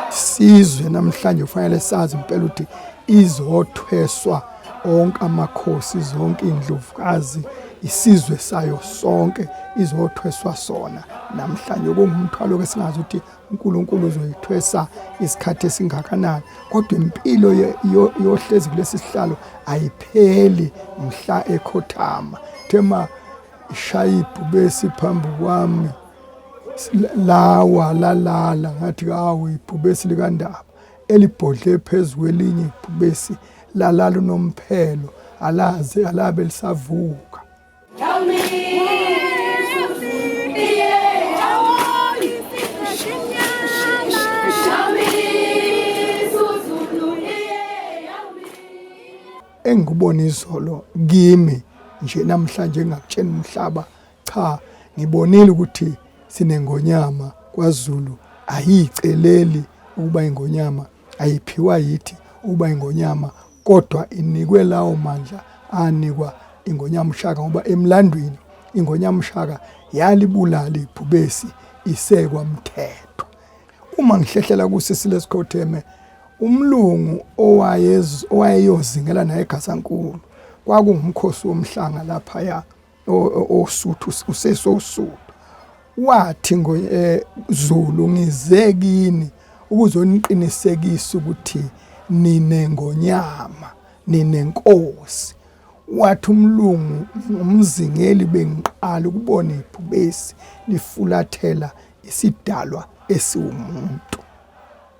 Sizwe namhlanje kufanele sazi impela ukuthi izothweswa onke amakhosi, zonke indlovukazi, isizwe sayo sonke izothweswa sona namhlanje. Kungumthwalo ke singazi ukuthi uNkulunkulu uzoyithwesa isikhathi esingakanani, kodwa impilo yohlezi kulesi sihlalo ayipheli mhla ekhothama. Thema ishayibhu bese phambi kwami lawa lalala ngathi hawu ibhubesi likandaba elibhodle phezulu kwelinye ibhubesi lalala unomphelo alaze alabe lisavuka. Engikubona izolo kimi nje namhlanje ngakutshela umhlaba cha ngibonile ukuthi Sinengonyama kwaZulu ayiceleli ukuba ingonyama, ayiphiwa yithi ukuba ingonyama, kodwa inikwe lawo mandla anikwa ingonyama uShaka, ngoba emlandweni ingonyama uShaka yalibulala ibhubesi isekwa mthetho. Uma ngihlehlela kusisi lesikhotheme, umlungu owayeyozingela naye eGazankulu kwakungumkhosi womhlanga lapha ya oSuthu, usesoSuthu. Wathi Zulu ngize kini ukuzoniqinisekisa ukuthi ninengonyama, ninenkosi. Wathi umlungu umzingeli bengiqala ukubona ibhubesi lifulathela isidalwa esiwumuntu.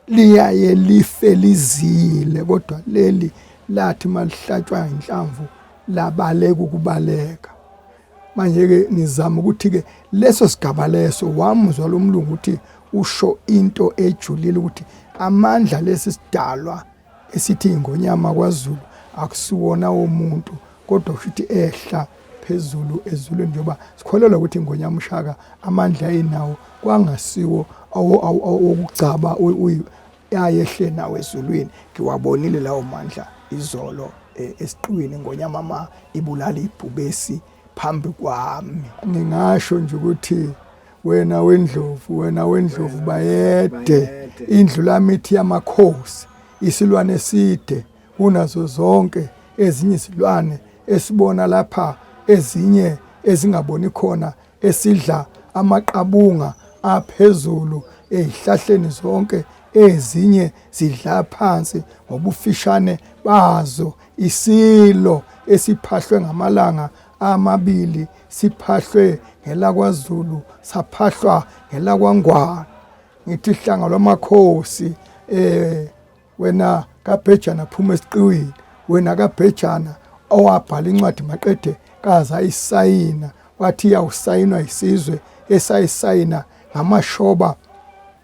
Liyaye life lizile, kodwa leli lathi malihlatshwa inhlamvu labaleka ukubaleka. Manje ke nizama ukuthi ke leso sigaba leso wamuzwa lo mlungu ukuthi usho into ejulile ukuthi amandla lesi sidalwa esithi ingonyama kwaZulu akusiwona womuntu, kodwa futhi ehla phezulu ezulwini, njengoba sikholelwa ukuthi ingonyama uShaka amandla ayinawo kwangasiwo okucaba ayehle nawe ezulwini. Ngiwabonile lawo mandla izolo esiqwini ingonyama ibulala ibhubesi phambi kwami. Ngingasho nje ukuthi wena weNdlovu, wena weNdlovu Bayede, indlu lami ithi yamakhosi, isilwane eside kunazo zonke ezinye izilwane esibona lapha, ezinye ezingaboni khona, esidla amaqabunga aphezulu ezihlahleni zonke, ezinye zidla phansi ngobufishane bazo. Isilo esiphahlwe ngamalanga amabili siphahlwe ngelakwaZulu, saphahlwa ngelakwangwane. Ngithi Hlangalomhlabathi, wena kaBhejana phuma esiqiwini, wena kaBhejana owabhala incwadi maqede kaza isayina, wathi yawusayinwa isizwe esayisayina ngamashoba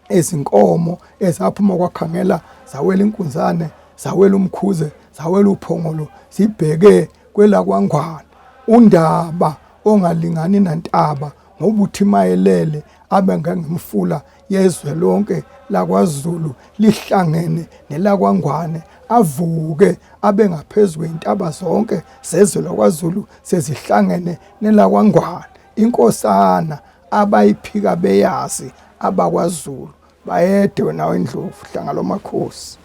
ezinkomo ezaphuma kwakhangela, zawela inkunzane, zawela umkhuze, zawela uphongolo, zibheke kwelakwangwane. Undaba ongalingani nantaba ngobuthi mayelele abe ngemfula yezwe lonke lakwaZulu lihlangene nelakwangwane, avuke abe ngaphezulu kwentaba zonke zezwe lakwaZulu sezihlangene nelakwangwane. Inkosana abayiphika beyazi abakwaZulu. Bayede wena weNdlovu, Hlangalomhlabathi.